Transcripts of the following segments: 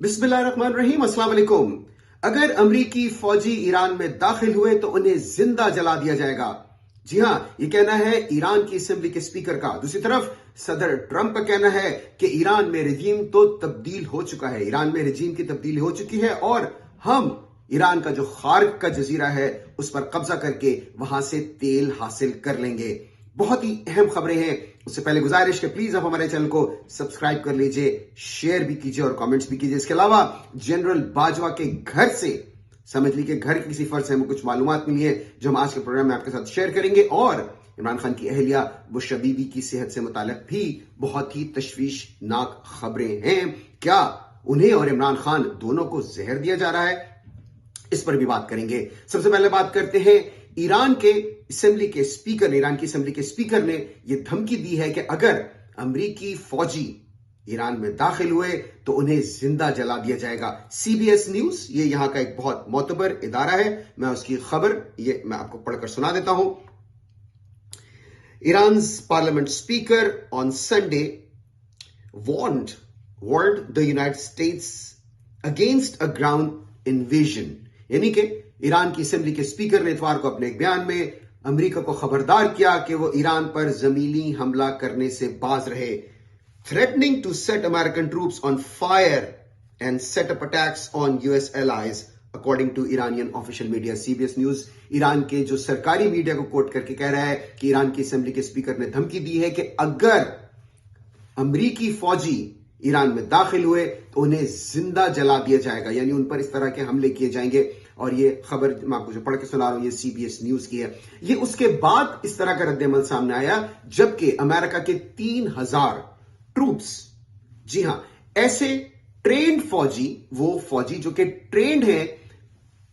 बिस्मिल्लाहिर्रहमानिर्रहीम, अस्सलाम वालेकुम। अगर अमरीकी फौजी ईरान में दाखिल हुए तो उन्हें जिंदा जला दिया जाएगा। जी हां, ये कहना है ईरान की असेंबली के स्पीकर का। दूसरी तरफ सदर ट्रंप का कहना है कि ईरान में रजीम तो तब्दील हो चुका है, ईरान में रजीम की तब्दीली हो चुकी है और हम ईरान का जो खार्क का जजीरा है उस पर कब्जा करके वहां से तेल हासिल कर लेंगे। बहुत ही अहम खबरें हैं। उससे पहले गुजारिश है प्लीज आप हमारे चैनल को सब्सक्राइब कर लीजिए, शेयर भी कीजिए और कमेंट्स भी कीजिए। इसके अलावा जनरल बाजवा के घर से, समझ लीजिए घर के किसी फर्ज से हमें कुछ मालूमात मिली है जो हम आज के प्रोग्राम में आपके साथ शेयर करेंगे। और इमरान खान की अहलिया बुशरा बीबी की सेहत से मुतालिक भी बहुत ही तशवीशनाक खबरें हैं। क्या उन्हें और इमरान खान दोनों को जहर दिया जा रहा है? इस पर भी बात करेंगे। सबसे पहले बात करते हैं ईरान की असेंबली के स्पीकर ने यह धमकी दी है कि अगर अमेरिकी फौजी ईरान में दाखिल हुए तो उन्हें जिंदा जला दिया जाएगा। सीबीएस न्यूज, ये यहां का एक बहुत मोतबर इदारा है, मैं उसकी खबर ये मैं आपको पढ़कर सुना देता हूं। ईरान's parliament speaker on Sunday warned the United States against a ground invasion। यानी कि ईरान की असेंबली के स्पीकर ने इतवार को अपने एक बयान में अमेरिका को खबरदार किया कि वो ईरान पर जमीनी हमला करने से बाज रहे। Threatening to set American troops on fire and set up attacks on US allies according to Iranian official media. CBS news Iran के जो सरकारी मीडिया को कोट करके कह रहा है कि ईरान की असेंबली के स्पीकर ने धमकी दी है कि अगर अमेरिकी फौजी ईरान में दाखिल हुए तो उन्हें जिंदा जला दिया जाएगा, यानी उन पर इस तरह के हमले किए जाएंगे। और ये खबर मैं आपको जो पढ़ के सुना रहा हूं ये सीबीएस न्यूज की है। ये उसके बाद इस तरह का रद्देमल सामने आया जबकि अमेरिका के 3000 ट्रूप्स, जी हां, ऐसे ट्रेंड फौजी, वो फौजी जो कि ट्रेंड हैं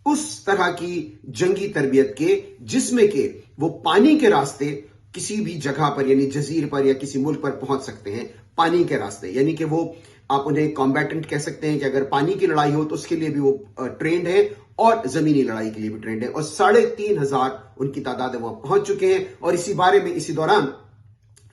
उस तरह की जंगी तरबियत के जिसमें के वो पानी के रास्ते किसी भी जगह पर यानी जजीर पर या किसी मुल्क पर पहुंच सकते हैं पानी के रास्ते, यानी कि वो आप उन्हें कॉम्बैटेंट कह सकते हैं कि अगर पानी की लड़ाई हो तो उसके लिए भी वो ट्रेंड है और जमीनी लड़ाई के लिए भी ट्रेंड है। और 3500 उनकी तादाद वहां पहुंच चुके हैं। और इसी दौरान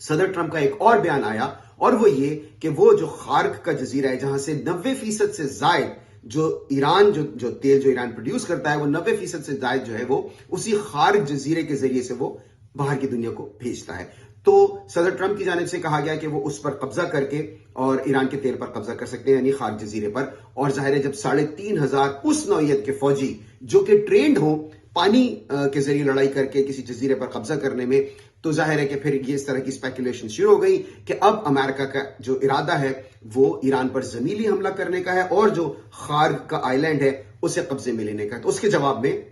सदर ट्रंप का एक और बयान आया और वो ये कि वो जो खार्क का जजीरा है जहां से 90% से जायद जो ईरान जो तेल जो ईरान प्रोड्यूस करता है वो 90% से जायद जो है वो उसी खार्क जजीरे के जरिए से वो बाहर की दुनिया को भेजता है। तो सदर ट्रंप की जानिब से कहा गया कि वो उस पर कब्जा करके और ईरान के तेल पर कब्जा कर सकते हैं यानी खार्क जजीरे पर। और जाहिर है जब 3500 उस नौइयत के फौजी जो कि ट्रेंड हो पानी के जरिए लड़ाई करके किसी जजीरे पर कब्जा करने में, तो जाहिर है कि फिर ये इस तरह की स्पेकुलेशन शुरू हो गई कि अब अमेरिका का जो इरादा है वो ईरान पर जमीनी हमला करने का है और जो खार्क का आइलैंड है उसे कब्जे में लेने का है। तो उसके जवाब में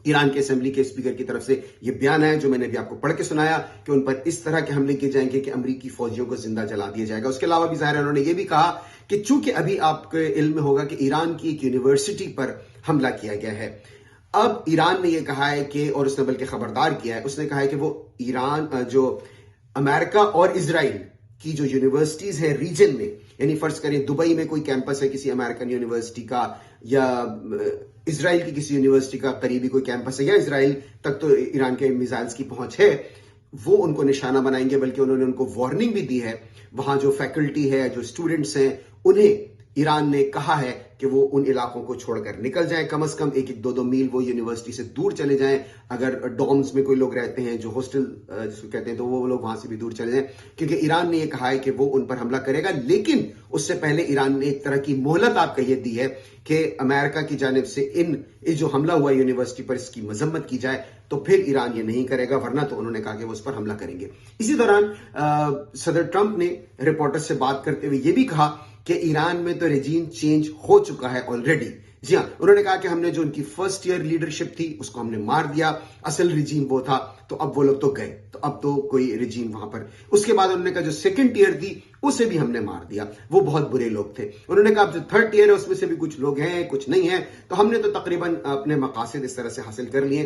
ईरान के असेंबली के स्पीकर की तरफ से यह बयान है जो मैंने भी आपको पढ़ के सुनाया कि उन पर इस तरह के हमले किए जाएंगे कि अमेरिकी फौजियों को जिंदा जला दिया जाएगा। उसके अलावा भी जाहिर है उन्होंने यह भी कहा कि चूंकि अभी आपके इल्म में होगा कि ईरान की एक यूनिवर्सिटी पर हमला किया गया है, अब ईरान ने यह कहा है कि, और उसने बल्कि खबरदार किया है, उसने कहा है कि वो ईरान जो अमेरिका और इजराइल की जो यूनिवर्सिटीज है रीजन में, यानी फर्ज करें दुबई में कोई कैंपस है किसी अमेरिकन यूनिवर्सिटी का या इजराइल की किसी यूनिवर्सिटी का करीबी कोई कैंपस है या इजराइल तक तो ईरान के मिसाइल्स की पहुंच है, वो उनको निशाना बनाएंगे। बल्कि उन्होंने उनको वार्निंग भी दी है। वहां जो फैकल्टी है, जो स्टूडेंट्स हैं, उन्हें ईरान ने कहा है कि वो उन इलाकों को छोड़कर निकल जाएं, कम से कम 1-2 मील वो यूनिवर्सिटी से दूर चले जाएं। अगर डॉर्म्स में कोई लोग रहते हैं जो हॉस्टल जिसको कहते हैं, तो वो लोग वहां से भी दूर चले जाएं, क्योंकि ईरान ने यह कहा है कि वो उन पर हमला करेगा। लेकिन उससे पहले ईरान ने एक तरह की मोहलत आप कहिए दी है कि अमेरिका की जानिब से इस जो हमला हुआ यूनिवर्सिटी पर इसकी मजम्मत की जाए, तो फिर ईरान ये नहीं करेगा, वरना तो उन्होंने कहा कि वो उस पर हमला करेंगे। इसी दौरान सदर ट्रंप ने रिपोर्टर्स से बात करते हुए यह भी कहा कि ईरान में तो रेजीम चेंज हो चुका है ऑलरेडी। जी हां, उन्होंने कहा कि हमने जो उनकी फर्स्ट ईयर लीडरशिप थी उसको हमने मार दिया, असल रेजीम वो था, तो अब वो लोग तो गए, तो अब तो कोई रेजीम वहां पर। उसके बाद उन्होंने कहा जो सेकंड ईयर थी उसे भी हमने मार दिया, वो बहुत बुरे लोग थे। उन्होंने कहा अब जो थर्ड ईयर है उसमें से भी कुछ लोग हैं कुछ नहीं है, तो हमने तो तकरीबन अपने मकासद इस तरह से हासिल कर लिए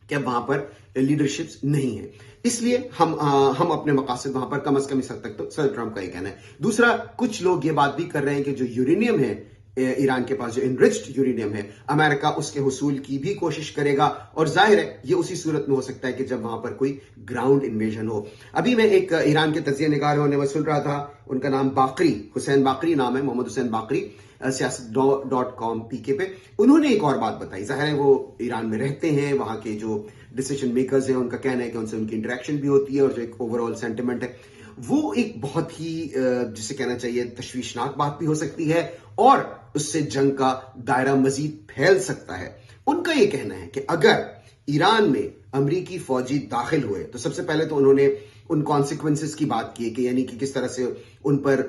कि वहां पर लीडरशिप नहीं है, इसलिए हम अपने मकासद वहां पर कम से कम इस हद तक, तो सर ट्रंप का ये कहना है। दूसरा, कुछ लोग ये बात भी कर रहे हैं कि जो यूरेनियम है ईरान के पास जो इनरिच्ड यूरेनियम है, अमेरिका उसके हुसूल की भी कोशिश करेगा। और जाहिर है ये उसी सूरत में हो सकता है कि जब वहां पर कोई ग्राउंड इन्वेजन हो। अभी मैं एक ईरान के तजिया निगार होने में सुन रहा था, उनका नाम बाकरी, हुसैन बाकरी नाम है, मोहम्मद हुसैन बाकरी, सियासत.com पीके पे। उन्होंने एक और बात बताई। जाहिर है वो ईरान में रहते हैं, वहां के जो डिसीजन मेकर्स हैं उनका कहना है कि उनसे उनकी इंटरेक्शन भी होती है, और जो एक ओवरऑल सेंटिमेंट है वो एक बहुत ही जिसे कहना चाहिए तशवीशनाक बात भी हो सकती है, और उससे जंग का दायरा मजीद फैल सकता है। उनका यह कहना है कि अगर ईरान में अमरीकी फौजी दाखिल हुए तो सबसे पहले तो उन्होंने उन कॉन्सिक्वेंसेस की बात की कि यानी कि किस तरह से उन पर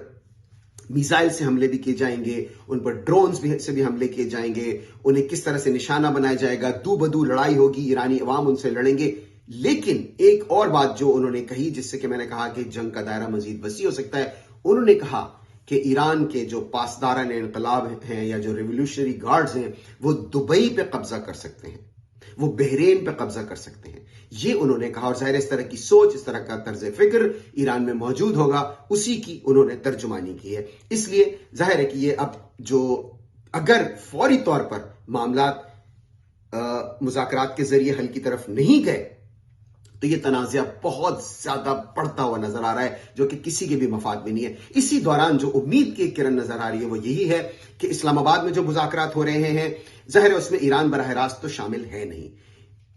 मिसाइल से हमले भी किए जाएंगे, उन पर ड्रोन्स से भी हमले किए जाएंगे, उन्हें किस तरह से निशाना बनाया जाएगा, दू बदू लड़ाई होगी, ईरानी अवाम उनसे लड़ेंगे। लेकिन एक और बात जो उन्होंने कही, जिससे कि मैंने कहा कि जंग का दायरा मजीद वसी हो सकता है, उन्होंने कहा कि ईरान के जो पासदारान इनकलाब हैं या जो रेवोल्यूशनरी गार्ड्स हैं वो दुबई पे कब्जा कर सकते हैं, वो बहरेन पे कब्जा कर सकते हैं, ये उन्होंने कहा। और जाहिर इस तरह की सोच, इस तरह का तर्ज फिक्र ईरान में मौजूद होगा, उसी की उन्होंने तर्जुमानी की है। इसलिए जाहिर है कि ये अब जो अगर फौरी तौर पर मामला मुज़ाकरात के जरिए हल की तरफ नहीं गए तो ये तनाज़ा बहुत ज्यादा बढ़ता हुआ नजर आ रहा है, जो कि किसी के भी मफाद में नहीं है। इसी दौरान जो उम्मीद की किरण नजर आ रही है वो यही है कि इस्लामाबाद में जो मुज़ाकरात हो रहे हैं, जाहिर है उसमें ईरान बराह रास्त तो शामिल है नहीं।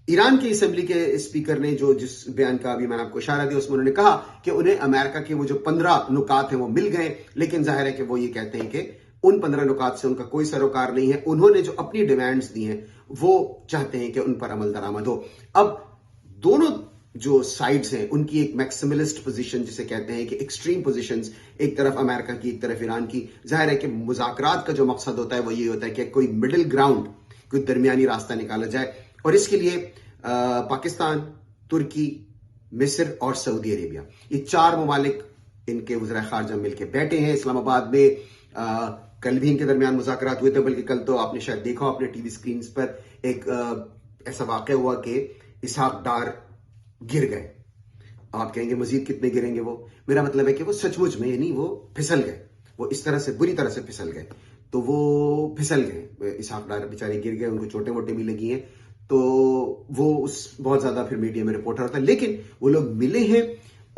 ईरान की असेंबली के स्पीकर ने जो जिस बयान का अभी मैंने आपको इशारा दिया उसमें उन्होंने कहा कि उन्हें अमेरिका के वो जो 15 नुकात हैं वो मिल गए, लेकिन जाहिर है कि वो ये कहते हैं कि उन 15 नुकात से उनका कोई सरोकार नहीं है। उन्होंने जो अपनी डिमांड्स दी हैं वो चाहते हैं कि उन पर अमल दरामद हो। अब दोनों जो साइड्स हैं उनकी एक मैक्सिमलिस्ट पोजीशन जिसे कहते हैं कि एक्सट्रीम पोजीशंस, एक तरफ अमेरिका की, एक तरफ ईरान की। जाहिर है कि मुज़ाकरात का जो मकसद होता है वो ये होता है कि कोई मिडिल ग्राउंड, कोई दरमियानी रास्ता निकाला जाए, और इसके लिए पाकिस्तान, तुर्की, मिस्र और सऊदी अरेबिया, ये 4 ममालिक इनके वज़ीर ख़ारजा मिलकर बैठे हैं इस्लामाबाद में। कल भी इनके दरमियान मुज़ाकरात हुए थे, बल्कि कल तो आपने शायद देखा हो अपने टीवी स्क्रीन पर एक ऐसा वाक़या हुआ कि इसहाक डार गिर गए। आप कहेंगे मजीद कितने गिरेंगे वो, मेरा मतलब है कि वो सचमुच में यानी वो फिसल गए, वो इस तरह से बुरी तरह से फिसल गए, तो वो फिसल गए, इसहाक डार बेचारे गिर गए, उनको चोटें वोटें भी लगी हैं, तो वो उस बहुत ज्यादा फिर मीडिया में रिपोर्ट होता है। लेकिन वो लोग मिले हैं,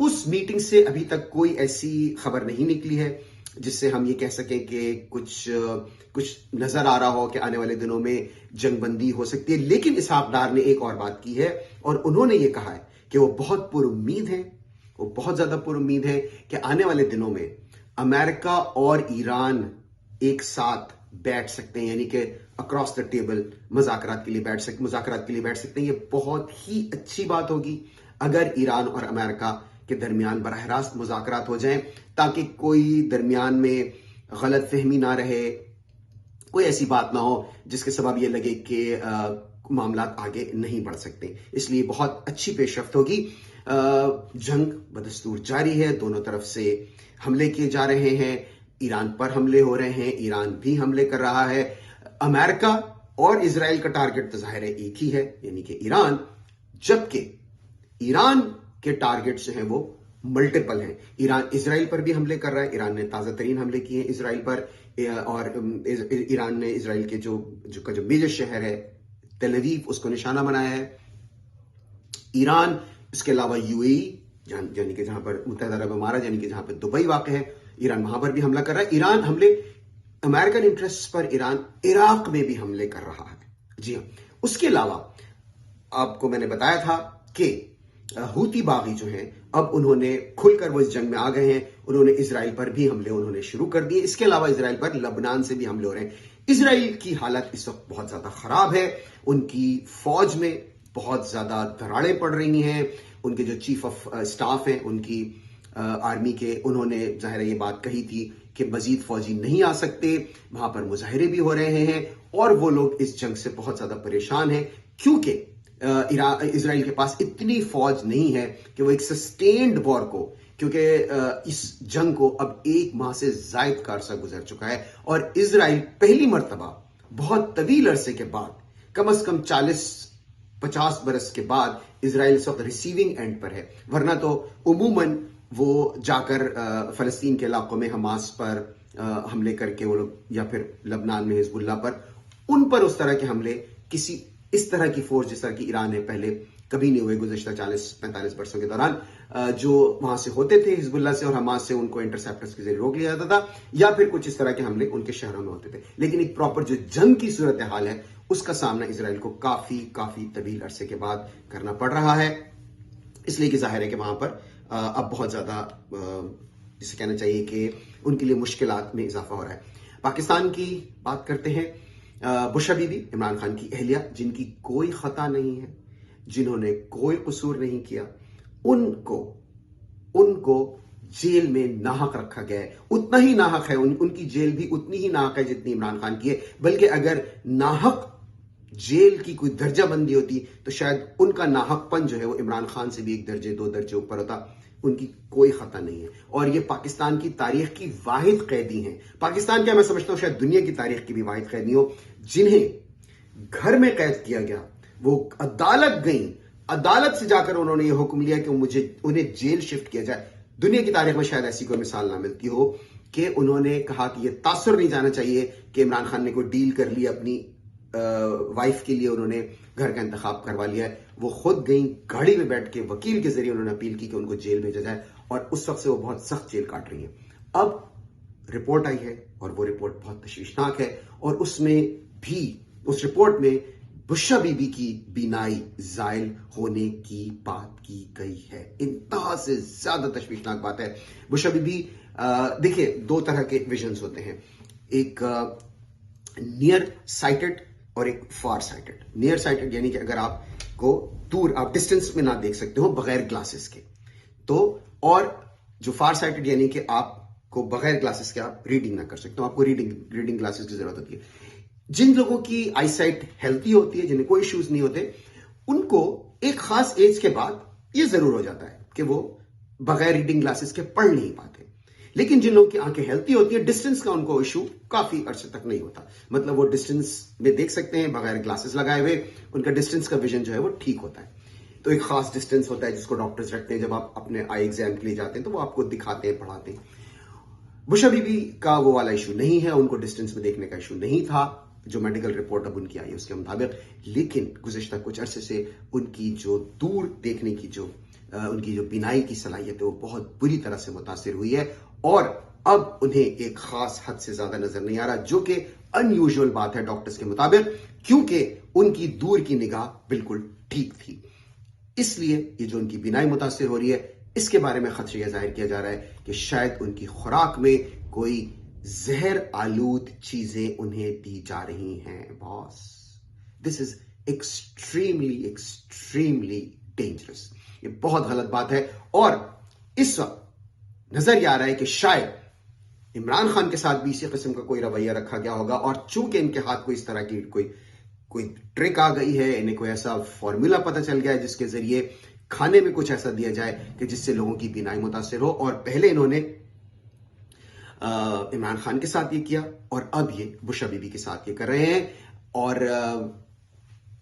उस मीटिंग से अभी तक कोई ऐसी खबर नहीं निकली है जिससे हम ये कह सकें कि कुछ नजर आ रहा हो कि आने वाले दिनों में जंगबंदी हो सकती है। लेकिन इसहाक डार ने एक और बात की है, और उन्होंने ये कहा है कि वो बहुत पुरुम्मीद है, वो बहुत ज्यादा पुरुम्मीद है कि आने वाले दिनों में अमेरिका और ईरान एक साथ बैठ सकते हैं, यानी कि अक्रॉस द टेबल मुज़ाकरात के लिए बैठ सकते हैं। ये बहुत ही अच्छी बात होगी अगर ईरान और अमेरिका के दरमियान बराह रास्त मुज़ाकरात हो जाएं, ताकि कोई दरमियान में गलत फहमी ना रहे, कोई ऐसी बात ना हो जिसके सबब ये लगे कि मामला आगे नहीं बढ़ सकते। इसलिए बहुत अच्छी पेशरफ्त होगी। जंग बदस्तूर जारी है, दोनों तरफ से हमले किए जा रहे हैं, ईरान पर हमले हो रहे हैं, ईरान भी हमले कर रहा है। अमेरिका और इजराइल का टारगेट तो जाहिर है एक ही है, यानी कि ईरान, जबकि ईरान के टारगेट जो हैं वो मल्टीपल हैं। ईरान इजराइल पर भी हमले कर रहा है, ईरान ने ताज़ा तरीन हमले किए हैं इजराइल पर, और ईरान ने इजराइल के जो मेजर शहर है तेल अवीव उसको निशाना बनाया है। ईरान इसके अलावा यूएई यानी कि जहां पर मुत्तहिदा अरब अमारात यानी कि जहां पर दुबई वाक़ है, ईरान वहां पर भी हमला कर रहा है। ईरान हमले अमेरिकन इंटरेस्ट पर ईरान इराक में भी हमले कर रहा है। जी हाँ, उसके अलावा आपको मैंने बताया था कि हूती बागी जो हैं अब उन्होंने खुलकर वो इस जंग में आ गए हैं, उन्होंने इजराइल पर भी हमले उन्होंने शुरू कर दिए। इसके अलावा इजराइल पर लबनान से भी हमले हो रहे हैं। इजराइल की हालत इस वक्त बहुत ज्यादा खराब है, उनकी फौज में बहुत ज्यादा दरारें पड़ रही हैं। उनके जो चीफ ऑफ स्टाफ हैं उनकी आर्मी के, उन्होंने जाहिर है ये बात कही थी कि मजीद फौजी नहीं आ सकते, वहां पर मुजाहरे भी हो रहे हैं, और वो लोग इस जंग से बहुत ज्यादा परेशान हैं क्योंकि इजराइल के पास इतनी फौज नहीं है कि वो एक सस्टेन्ड वॉर को, क्योंकि इस जंग को अब 1 माह से जायद का अरसा गुजर चुका है, और इजराइल पहली मर्तबा बहुत तवील अरसे के बाद, कम से कम 40-50 बरस के बाद इजराइल इस वक्त रिसीविंग एंड पर है। वरना तो उमूमन वो जाकर फलस्तीन के इलाकों में हमास पर हमले करके वो लोग, या फिर लबनान में हिजबुल्लाह पर, उन पर उस तरह के हमले किसी इस तरह की फोर्स जिस तरह की ईरान है पहले कभी नहीं हुए गुज़श्ता 40-45 वर्षों के दौरान। जो वहां से होते थे हिजबुल्लाह से और हमास से, उनको इंटरसेप्टर्स के जरिए रोक लिया जाता था, या फिर कुछ इस तरह के हमले उनके शहरों में होते थे। लेकिन एक प्रॉपर जो जंग की सूरत हाल है उसका सामना इजराइल को काफी काफी तवील अरसे के बाद करना पड़ रहा है, इसलिए कि जाहिर है कि वहां पर अब बहुत ज्यादा जिसे कहना चाहिए कि उनके लिए मुश्किलात में इजाफा हो रहा है। पाकिस्तान की बात करते हैं। बुशरा बीबी, इमरान खान की अहलिया, जिनकी कोई खता नहीं है, जिन्होंने कोई कसूर नहीं किया, उनको जेल में नाहक रखा गया है। उतना ही नाहक है, उनकी जेल भी उतनी ही नाहक है जितनी इमरान खान की है। बल्कि अगर नाहक जेल की कोई दर्जाबंदी होती तो शायद उनका नाहकपन जो है वो इमरान खान से भी 1 दर्जे 2 दर्जे ऊपर होता। उनकी कोई खता नहीं है और ये पाकिस्तान की तारीख की वाहिद कैदी हैं। पाकिस्तान क्या, मैं समझता हूं शायद दुनिया की तारीख की भी वाहिद कैदी हो जिन्हें घर में कैद किया गया। वो अदालत गई, अदालत से जाकर उन्होंने ये हुक्म लिया कि उन्हें जेल शिफ्ट किया जाए। दुनिया की तारीख में शायद ऐसी कोई मिसाल ना मिलती हो कि उन्होंने कहा कि यह तासुर नहीं जाना चाहिए कि इमरान खान ने कोई डील कर ली, अपनी वाइफ के लिए उन्होंने घर का इंतखाब करवा लिया है। वो खुद गई, गाड़ी में बैठ के वकील के जरिए उन्होंने अपील की कि उनको जेल भेजा जाए और उस वक्त से वो बहुत सख्त जेल काट रही है। अब रिपोर्ट आई है और वो रिपोर्ट बहुत तशवीशनाक है और उसमें भी, उस रिपोर्ट में बुशरा बीबी की बीनाई जायल होने की बात की गई है। इंतहा से ज्यादा तशवीशनाक बात है। बुशरा बीबी, देखिए 2 तरह के विजन्स होते हैं, एक नियर साइटेड और एक फार साइटेड। नियर साइटेड यानी कि अगर आपको दूर, आप डिस्टेंस में ना देख सकते हो बगैर ग्लासेस के, तो, और जो फार साइटेड यानी कि आपको बगैर ग्लासेस के आप रीडिंग ना कर सकते हो, आपको रीडिंग ग्लासेस की जरूरत होती है। जिन लोगों की आई साइट हेल्थी होती है, जिन्हें कोई इश्यूज नहीं होते, उनको एक खास एज के बाद यह जरूर हो जाता है कि वो बगैर रीडिंग ग्लासेस के पढ़ नहीं पाते। लेकिन जिन लोगों की आंखें हेल्थी होती है, डिस्टेंस का उनको इशू काफी अरसे तक नहीं होता। मतलब वो डिस्टेंस में देख सकते हैं बगैर ग्लासेस लगाए हुए, उनका डिस्टेंस का विजन जो है वो ठीक होता है। तो एक खास डिस्टेंस होता है जिसको डॉक्टर्स रखते हैं, जब आप अपने आई एग्जाम के लिए जाते हैं तो वो आपको दिखाते हैं, पढ़ाते हैं। बुशरा बीबी का वो वाला इशू नहीं है, उनको डिस्टेंस में देखने का इशू नहीं था, जो मेडिकल रिपोर्ट अब उनकी आई है उसके मुताबिक। लेकिन गुज़श्ता कुछ अरसे से उनकी जो दूर देखने की उनकी जो बीनाई की सलाहियत है वो बहुत बुरी तरह से मुतासिर हुई है और अब उन्हें एक खास हद से ज्यादा नजर नहीं आ रहा, जो कि अनयूजुअल बात है डॉक्टर्स के मुताबिक, क्योंकि उनकी दूर की निगाह बिल्कुल ठीक थी। इसलिए ये जो उनकी बीनाई मुतासिर हो रही है, इसके बारे में खदशा जाहिर किया जा रहा है कि शायद उनकी खुराक में कोई जहर आलूद चीजें उन्हें दी जा रही हैं। Boss, this is extremely extremely dangerous. ये बहुत गलत बात है और इस वक्त नजर ये आ रहा है कि शायद इमरान खान के साथ भी इसी किस्म का कोई रवैया रखा गया होगा और चूंकि इनके हाथ को इस तरह की कोई ट्रिक आ गई है, इन्हें कोई ऐसा फॉर्मूला पता चल गया है जिसके जरिए खाने में कुछ ऐसा दिया जाए कि जिससे लोगों की बीनाई मुतासिर हो। और पहले इन्होंने इमरान खान के साथ ये किया और अब ये बुशरा बीबी के साथ ये कर रहे हैं। और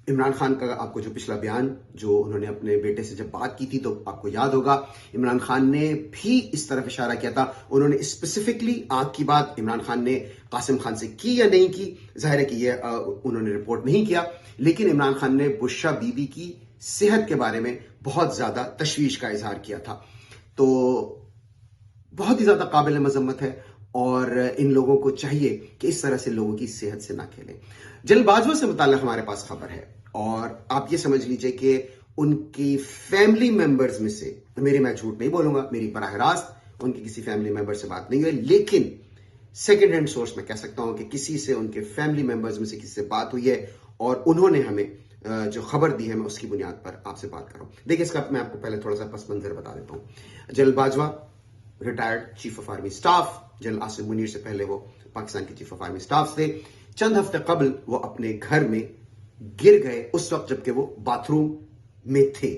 इमरान खान का आपको जो पिछला बयान जो उन्होंने अपने बेटे से जब बात की थी तो आपको याद होगा, इमरान खान ने भी इस तरफ इशारा किया था। उन्होंने स्पेसिफिकली आंख की बात इमरान खान ने कासिम खान से की या नहीं की, जाहिर है कि ये उन्होंने रिपोर्ट नहीं किया, लेकिन इमरान खान ने बुशरा बीबी की सेहत के बारे में बहुत ज्यादा तशवीश का इजहार किया था। तो बहुत ही ज्यादा काबिल मजम्मत है और इन लोगों को चाहिए कि इस तरह से लोगों की सेहत से ना खेलें। जल्दबाजियों से मुताल्लिक हमारे पास खबर है और आप ये समझ लीजिए कि उनकी फैमिली मेंबर्स में से, मैं झूठ नहीं बोलूंगा, मेरी बराह रास्त उनकी किसी फैमिली मेंबर से बात नहीं हुई, लेकिन सेकेंड हैंड सोर्स में कह सकता हूं कि किसी से, उनके फैमिली मेंबर्स में से किसी से बात हुई है और उन्होंने हमें जो खबर दी है मैं उसकी बुनियाद पर आपसे बात कर रहा हूं। देखिए, इसका मैं आपको पहले थोड़ा सा पस मंजर बता देता हूं। General Bajwa retired chief of army staff, general Asim Munir से पहले वो पाकिस्तान के चीफ ऑफ आर्मी स्टाफ थे। चंद हफ्ते कबल वो अपने घर में गिर गए, उस वक्त जबकि वो बाथरूम में थे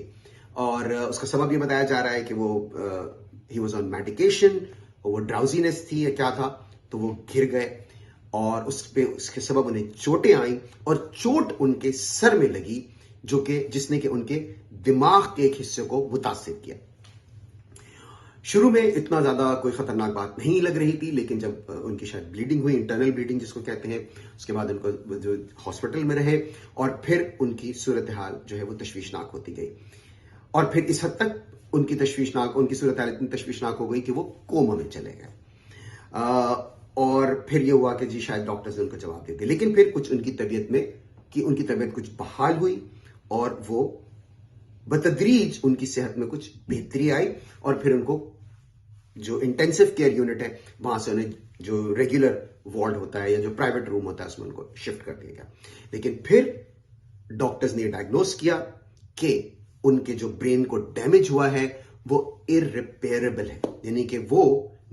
और उसका सबब ये बताया जा रहा है कि वो ही वाज ऑन मेडिकेशन, वो ड्राउजीनेस थी या क्या था, तो वो गिर गए और उसके सबब उन्हें चोटें आई और चोट उनके सर में लगी जिसने कि उनके दिमाग के एक हिस्से को मुतासिर किया। शुरू में इतना ज्यादा कोई खतरनाक बात नहीं लग रही थी, लेकिन जब उनकी शायद ब्लीडिंग हुई, इंटरनल ब्लीडिंग जिसको कहते हैं, उसके बाद उनको जो हॉस्पिटल में रहे और फिर उनकी सूरत हाल जो है वो तशवीशनाक होती गई और फिर इस हद तक उनकी सूरत हाल इतनी तशवीशनाक हो गई कि वो कोमा में चले गए। और फिर ये हुआ कि जी शायद डॉक्टर्स ने उनको जवाब दे दिया, लेकिन फिर कुछ उनकी तबीयत कुछ बहाल हुई और वो बतदरीज उनकी सेहत में कुछ बेहतरी आई और फिर उनको जो इंटेंसिव केयर यूनिट है वहां से उन्हें जो रेगुलर वार्ड होता है या जो प्राइवेट रूम होता है उसमें उनको शिफ्ट कर दिया गया। लेकिन फिर डॉक्टर्स ने डायग्नोस किया कि उनके जो ब्रेन को डैमेज हुआ है वो इररिपेयरेबल है, यानी कि वो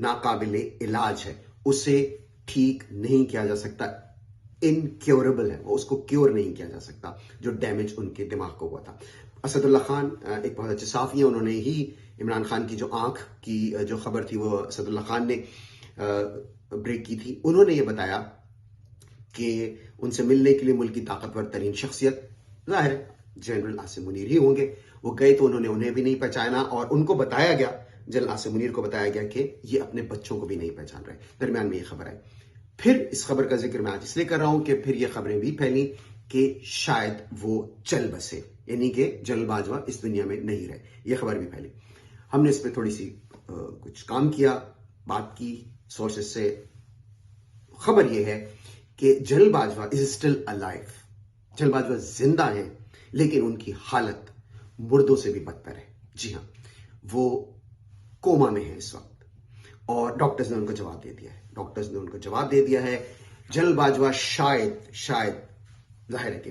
नाकाबिले इलाज है, उसे ठीक नहीं किया जा सकता, इनक्योरेबल है, वो उसको क्योर नहीं किया जा सकता जो डैमेज उनके दिमाग को हुआ था। असदुल्ला खान एक बहुत अच्छे साफी हैं, उन्होंने ही इमरान खान की जो आंख की जो खबर थी वो असदुल्ला खान ने ब्रेक की थी। उन्होंने ये बताया कि उनसे मिलने के लिए मुल्क की ताकतवर तरीन शख्सियत जाहिर जनरल आसिम मुनीर ही होंगे, वो गए तो उन्हें भी नहीं पहचाना और उनको बताया गया, जनरल आसिम मुनीर को बताया गया कि ये अपने बच्चों को भी नहीं पहचान रहे। दरमियान में ये खबर आई। फिर इस खबर का जिक्र मैं आज इसलिए कर रहा हूं कि फिर ये खबरें भी फैली कि शायद वो चल बसे, यानी कि जनरल बाजवा इस दुनिया में नहीं रहे, ये खबर भी फैली। हमने इस पर थोड़ी सी कुछ काम किया, बात की सोर्सेज से। खबर यह है कि general Bajwa is still alive, general Bajwa जिंदा है, लेकिन उनकी हालत मुर्दों से भी बदतर है। जी हाँ, वो कोमा में है इस वक्त और डॉक्टर्स ने उनको जवाब दे दिया है। जनरल बाजवा शायद जाहिर है कि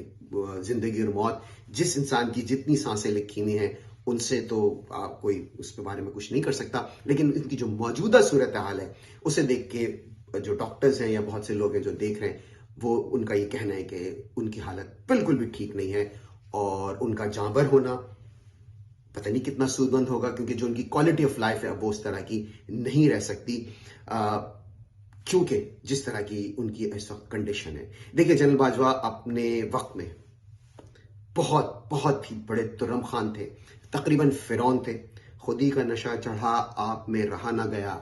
जिंदगी और मौत, जिस इंसान की जितनी सांसें लिखी हुई हैं उनसे तो कोई उसके बारे में कुछ नहीं कर सकता, लेकिन इनकी जो मौजूदा सूरत हाल है उसे देख के जो डॉक्टर्स हैं या बहुत से लोग हैं जो देख रहे हैं, वो उनका ये कहना है कि उनकी हालत बिल्कुल भी ठीक नहीं है और उनका जांबर होना पता नहीं कितना सूदमंद होगा, क्योंकि जो उनकी क्वालिटी ऑफ लाइफ है वो उस तरह की नहीं रह सकती क्योंकि जिस तरह की उनकी इस वक्त कंडीशन है। देखिए, जनरल बाजवा अपने वक्त में बहुत ही बड़े तुर्रम खान थे, तकरीबन फिरौन थे। खुदी का नशा चढ़ा आप में रहा ना गया,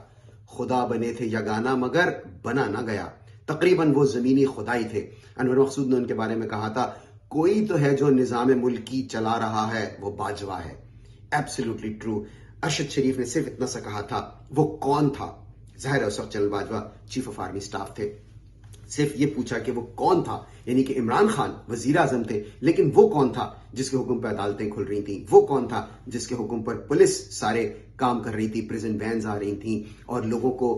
खुदा बने थे यगाना मगर बना ना गया। तकरीबन वो जमीनी खुदाई थे। अनवर मकसूद ने उनके बारे में कहा था, कोई तो है जो निजाम मुल्की चला रहा है, वो बाजवा है। Absolutely true. अरशद शरीफ ने सिर्फ इतना सा कहा था। वो कौन था? जाहिर है उस वक्त general Bajwa chief of army staff थे। सिर्फ ये पूछा कि वो कौन था, यानी कि इमरान खान वजीर आजम थे, लेकिन वो कौन था जिसके हुक्म पर अदालतें खुल रही थी? वो कौन था जिसके हुक्म पर पुलिस सारे काम कर रही थी, प्रिजन वैन्स आ रही थी और लोगों को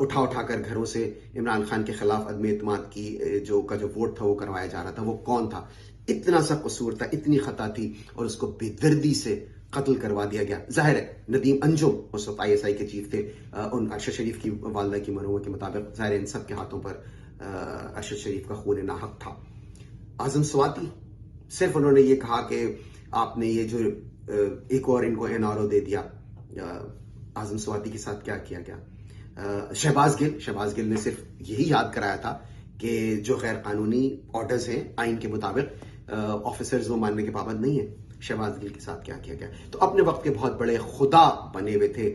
उठा कर घरों से इमरान खान के खिलाफ अदम एतमाद की जो वोट था वो करवाया जा रहा था? वो कौन था? इतना सा कसूर था, इतनी खता थी और उसको बेदर्दी से कत्ल करवा दिया गया। जाहिर है नदीम अंजुम उस वक्त ISI के चीफ थे, उन अरशद शरीफ की वालदा की मरहुमा के मुताबिक जाहिर इन सब के हाथों पर अरशद शरीफ का खून नाहक था। आजम स्वाति, सिर्फ उन्होंने ये कहा कि आपने ये जो एक और इनको NRO दे दिया। आजम स्वाति के साथ क्या किया गया? शहबाज गिल ने सिर्फ यही याद कराया था कि जो गैर कानूनी ऑर्डर्स हैं आइन के मुताबिक ऑफिसर्स वो मानने के पाबंद नहीं है। शहबाज गिल के साथ क्या किया गया? तो अपने वक्त के बहुत बड़े खुदा बने हुए थे।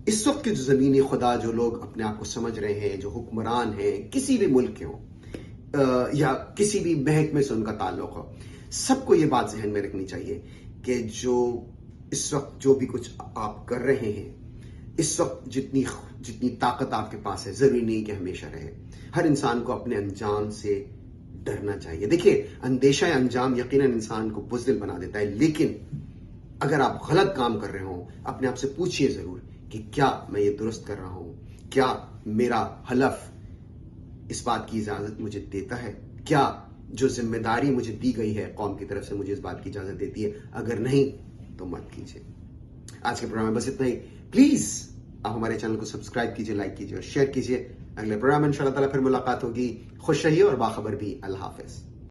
इस वक्त के जो जमीनी खुदा, जो लोग अपने आप को समझ रहे हैं, जो हुक्मरान हैं, किसी भी मुल्क के हों या किसी भी महकमे से उनका ताल्लुक हो, सबको ये बात जहन में रखनी चाहिए कि जो इस वक्त जो भी कुछ आप कर रहे हैं, इस वक्त जितनी ताकत आपके पास है, जरूरी नहीं कि हमेशा रहे। हर इंसान को अपने अंजाम से डरना चाहिए। देखिए, अंदेशा अंजाम यकीनन इंसान को बुज़दिल बना देता है, लेकिन अगर आप गलत काम कर रहे हो, अपने आप से पूछिए जरूर कि क्या मैं ये दुरुस्त कर रहा हूं? क्या मेरा हलफ इस बात की इजाजत मुझे देता है? क्या जो जिम्मेदारी मुझे दी गई है कौम की तरफ से मुझे इस बात की इजाजत देती है? अगर नहीं तो मत कीजिए। आज के प्रोग्राम में बस इतना ही। प्लीज आप हमारे चैनल को सब्सक्राइब कीजिए, लाइक कीजिए और शेयर कीजिए। अगले प्रोग्राम में इंशाअल्लाह ताला फिर मुलाकात होगी। खुश रहिए और बाखबर भी। अल्लाह हाफिज।